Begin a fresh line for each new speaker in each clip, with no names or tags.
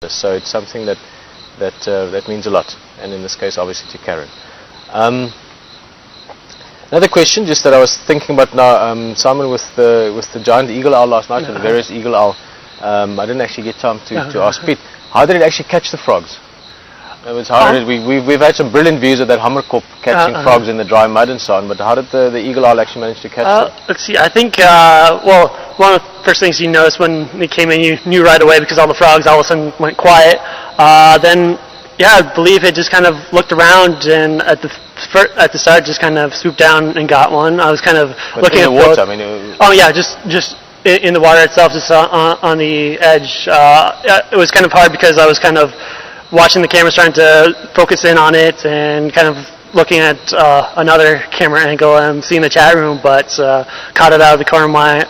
So it's something that means a lot, and in this case, obviously, to Karen. Another question, just that I was thinking about now, Simon, with the giant eagle owl last night and the various eagle owl. I didn't actually get time to ask Pete. How did it actually catch the frogs? We've had some brilliant views of that Hammerkop catching frogs in the dry mud and so on, but how did the eagle owl actually manage to catch them?
Let's see, I think, well, one of the first things you noticed when they came in, you knew right away because all the frogs all of a sudden went quiet. Then, yeah, I believe it just kind of looked around and at the start just kind of swooped down and got one. I was kind of looking
in the water, I mean,
oh yeah, just in the water itself, just on the edge. It was kind of hard because I was kind of watching the cameras, trying to focus in on it and kind of looking at another camera angle and seeing the chat room, but caught it out of the corner of my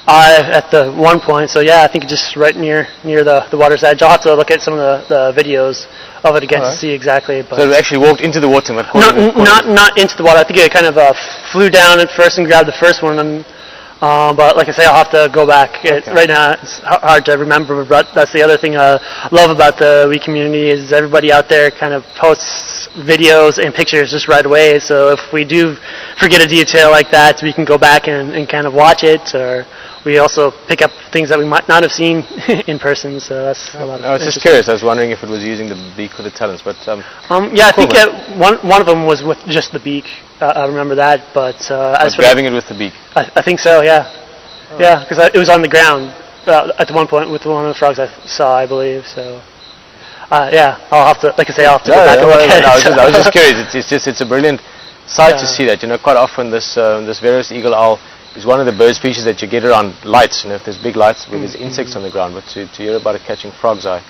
eye at the one point. So yeah, I think just right near the water's edge. I'll have to look at some of the videos of it again to see exactly. But
so it actually walked into the water?
Not into the water. I think it kind of flew down at first and grabbed the first one. And, but like I say, I'll have to go back. Right now it's hard to remember, but that's the other thing I love about the Wii community is everybody out there kind of posts videos and pictures just right away. So if we do forget a detail like that, we can go back and kind of watch it, or we also pick up things that we might not have seen in person. So that's a lot.
I was just curious. I was wondering if it was using the beak or the talons, but
yeah, I think one of them was with just the beak. I remember that, but as for
grabbing it with the beak.
I think so. Yeah, yeah, because it was on the ground at the one point with one of the frogs I saw, I believe. So yeah, I'll have to, like I say, I'll have to go back and look at it.
I was just curious. It's a brilliant sight to see that. You know, quite often this various eagle owl is one of the bird species that you get around lights. You know, if there's big lights, where there's insects on the ground, but to hear about it catching frogs, I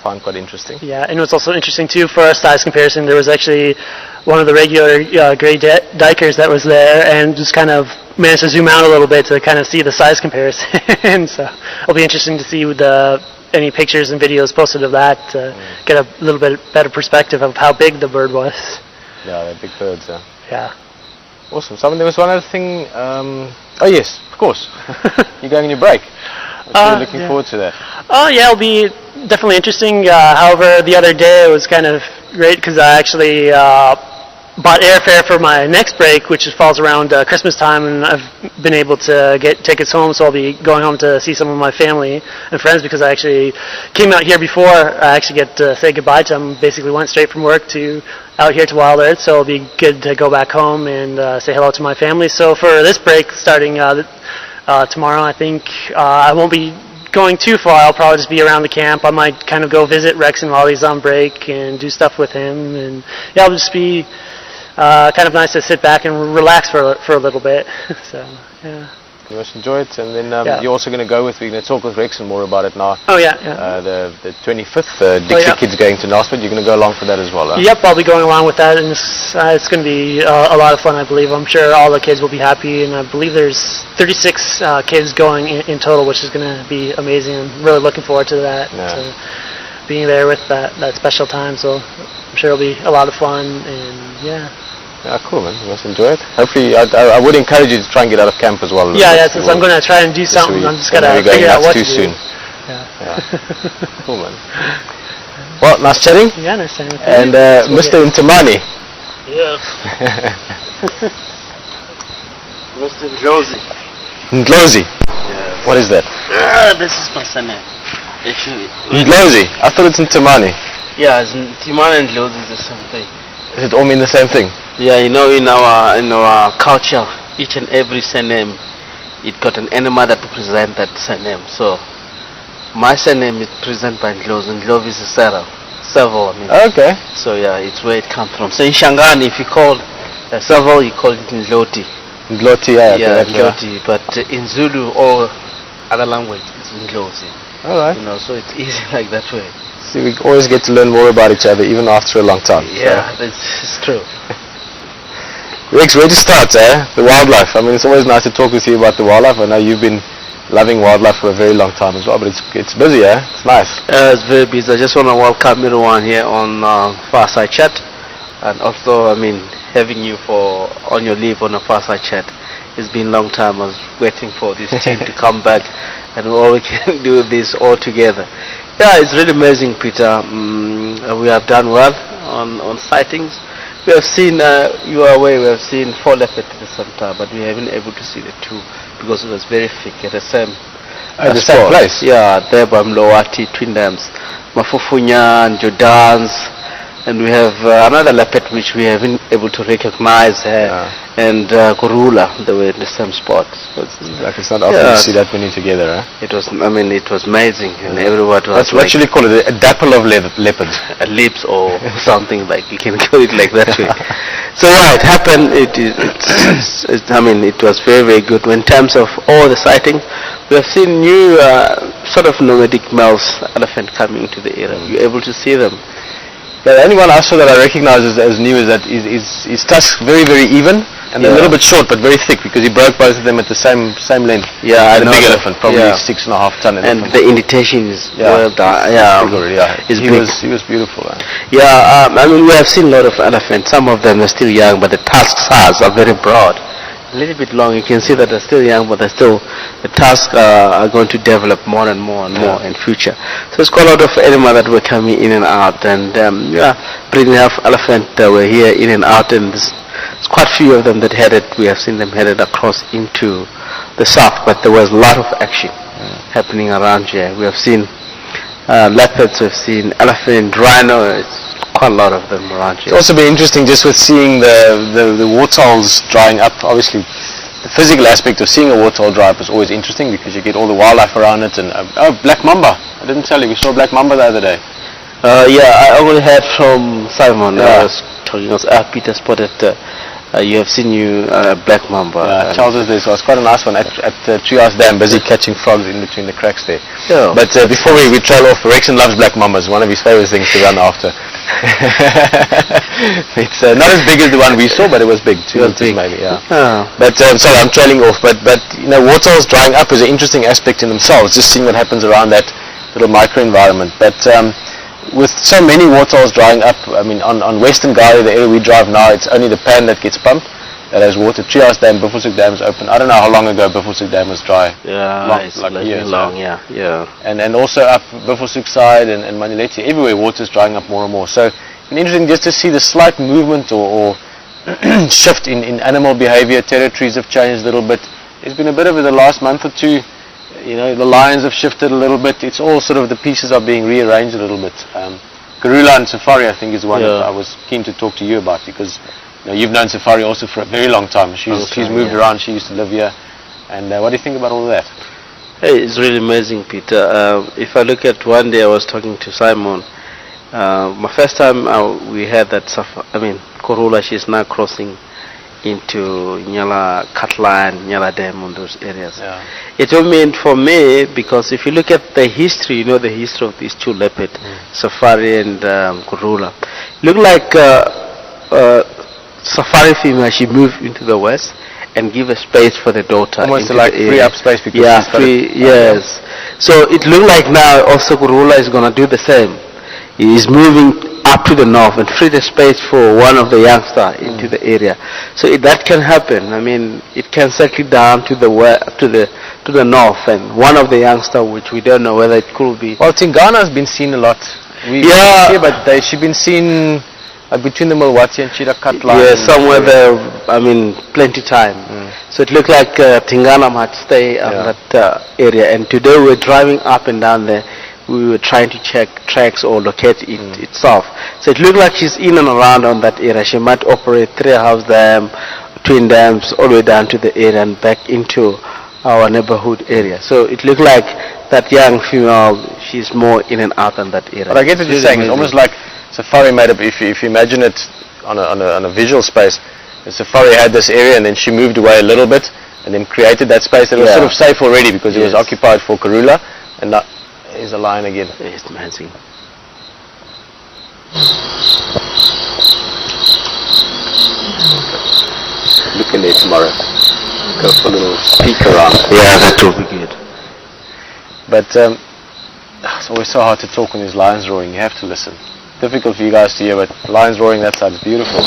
find quite interesting.
Yeah, and it was also interesting too for a size comparison. There was actually one of the regular gray dikers that was there, and just kind of managed to zoom out a little bit to kind of see the size comparison. So it'll be interesting to see any pictures and videos posted of that to get a little bit better perspective of how big the bird was.
Yeah, they're big birds.
Yeah.
Awesome. Simon, there was one other thing. Oh yes, of course. You're going on your break. I'm really looking forward to that.
Oh yeah, it'll be definitely interesting. However, the other day it was kind of great because I actually bought airfare for my next break, which falls around Christmas time, and I've been able to get tickets home, so I'll be going home to see some of my family and friends because I actually came out here before I actually get to say goodbye to them. Basically went straight from work to out here to Wild Earth, so it'll be good to go back home and say hello to my family. So for this break starting tomorrow, I think I won't be going too far. I'll probably just be around the camp. I might kind of go visit Rex and while he's on break and do stuff with him, and yeah, it'll just be kind of nice to sit back and relax for a little bit. So yeah.
You must enjoy it, and then you're also going to go with. We're going to talk with Rex and more about it now.
Oh yeah.
The 25th, Dixie Kids going to Nasford. You're going to go along for that as well. Huh?
Yep, I'll be going along with that, and it's going to be a lot of fun. I believe. I'm sure all the kids will be happy, and I believe there's 36 kids going in total, which is going to be amazing. I'm really looking forward to that.
Yeah.
To being there with that special time, so I'm sure it'll be a lot of fun, and yeah.
Yeah, cool, man. You must enjoy it. Hopefully, I would encourage you to try and get out of camp as well.
Yeah, since I'm going to try and do something, I'm just going to figure out what to do.
Soon.
Yeah.
Cool, man. Well, nice chatting.
Yeah, nice chatting with you.
And Mr. Ntamani.
Yes. Mr. Ndlozi.
Ndlozi?
Yes.
What is that?
This is my surname. Actually.
Ndlozi? I thought it's Ntamani.
Yeah, Ntamani and Ndlozi is the same thing.
Does it all mean the same thing?
Yeah, you know, in our culture, each and every surname, it got an animal that represents that surname. So, my surname is presented by Ndlozi. Ndlozi is a serval. I mean.
Okay.
So yeah, it's where it comes from. So in Shangani, if you call a serval, you call it Ndloti.
Ndloti, yeah.
Yeah, Ndloti. But in Zulu or other language, it's Ndlozi.
All right.
You know, so it's easy like that way.
See, we always get to learn more about each other, even after a long time.
Yeah, it's true.
Rex, where to start, The wildlife. I mean, it's always nice to talk with you about the wildlife. I know you've been loving wildlife for a very long time as well, but it's busy, It's nice.
It's very busy. I just want to welcome everyone here on Fireside Chat, and also, I mean, having you on your leave on a Fireside Chat. It's been a long time. I was waiting for this team to come back, and we all can do this all together. Yeah, it's really amazing, Peter. We have done well on sightings. We have seen, you are aware, we have seen 4 leopards at the same time, but we haven't been able to see the 2 because it was very thick at the same
At the same place?
Yeah, there by Mlowati, Twin Dams, Mafufunya and Jordans, and we have another leopard which we haven't able to recognize and Gorula, they were in the same spot. So
it's not often to see that many together, huh?
It was, I mean, it was amazing, and everyone was
That's what you call it, a dapple of leopards.
A lips or something, like you can call it like that way. So yeah, it happened. I mean, it was very, very good. In terms of all the sightings, we have seen new sort of nomadic males elephant coming into the area. You're able to see them.
Yeah, the only one I saw that I recognize as new is that his tusks very, very even and a little bit short but very thick because he broke both of them at the same length.
Yeah,
the big elephant, probably 6.5 ton elephant.
And the indentation is well done. Yeah,
he was beautiful.
Yeah, I mean, we have seen a lot of elephants. Some of them are still young, but the tusks are very broad. A little bit long. You can see that they're still young, but the tusks are going to develop more and more in future. So it's quite a lot of animals that were coming in and out, and bringing enough elephant were here in and out, and there's quite a few of them that headed. We have seen them headed across into the south, but there was a lot of action happening around here. We have seen leopards, we've seen elephant, rhino. It's quite a lot of them around here.
It's also been interesting just with seeing the waterholes drying up. Obviously, the physical aspect of seeing a waterhole dry up is always interesting because you get all the wildlife around it. And black mamba! I didn't tell you, we saw black mamba the other day.
Yeah, I only heard from Simon. I was talking. Peter spotted. You have seen black mamba.
Yeah, Charles was there, so it's quite a nice one at Treehouse Dam, busy catching frogs in between the cracks there.
Yeah.
But before we trail off, Rexon loves black mambas, one of his favorite things to run after. It's not as big as the one we saw, but it was big, 2 meters maybe, yeah. But sorry, I'm trailing off, but you know, waterholes drying up is an interesting aspect in themselves, just seeing what happens around that little microenvironment. But with so many waterholes drying up, I mean, on Western Gari, the area we drive now, it's only the pan that gets pumped that has water. Treehouse Dam, Buffelshoek Dam is open. I don't know how long ago Buffelshoek Dam was dry.
Yeah, it's like years long, yeah.
And also up Buffelshoek side and Manileti, everywhere water's drying up more and more. So it's interesting just to see the slight movement or shift in animal behavior. Territories have changed a little bit. There's been a bit of it the last month or two. You know, the lions have shifted a little bit. It's all sort of, the pieces are being rearranged a little bit. Gorilla and Safari, I think, is one that I was keen to talk to you about because you've known Safari also for a very long time. She's moved around. She used to live here. And what do you think about all of that?
Hey, it's really amazing, Peter. If I look at one day, I was talking to Simon. My first time we had that Gorilla, she's now crossing into Nyala Katla and Nyala Dam on those areas. Yeah. It will mean for me, because if you look at the history, you know the history of these 2 leopards, Safari and Gorilla. Look like Safari female, she moved into the west and give a space for the daughter.
Almost like free up space because
yes. So it looked like now also Gorilla is going to do the same. He is moving up to the north and free the space for one of the youngsters into the area. So that can happen. I mean, it can settle down to the to the north, and one of the youngsters, which we don't know whether it could be.
Well, Tingana has been seen a lot. But she's been seen between the Mulwati and Chirakatla.
Yeah, somewhere there. I mean, plenty time. So it looked like Tingana might stay on that area. And today we're driving up and down there. We were trying to check tracks or locate it itself. So it looked like she's in and around on that area. She might operate Treehouse Dam, Twin Dams, all the way down to the area and back into our neighborhood area. So it looked like that young female, she's more in and out on that area.
But I get what you're saying. It's almost like Safari made up. If you imagine it on a visual space, Safari had this area and then she moved away a little bit and then created that space that was sort of safe already because it was occupied for Karula. And that is a lion again.
It's amazing.
Look in there tomorrow. Got a little speaker on.
Yeah, that will be good.
But it's always so hard to talk when there's lions roaring. You have to listen. Difficult for you guys to hear, but lions roaring that side is beautiful.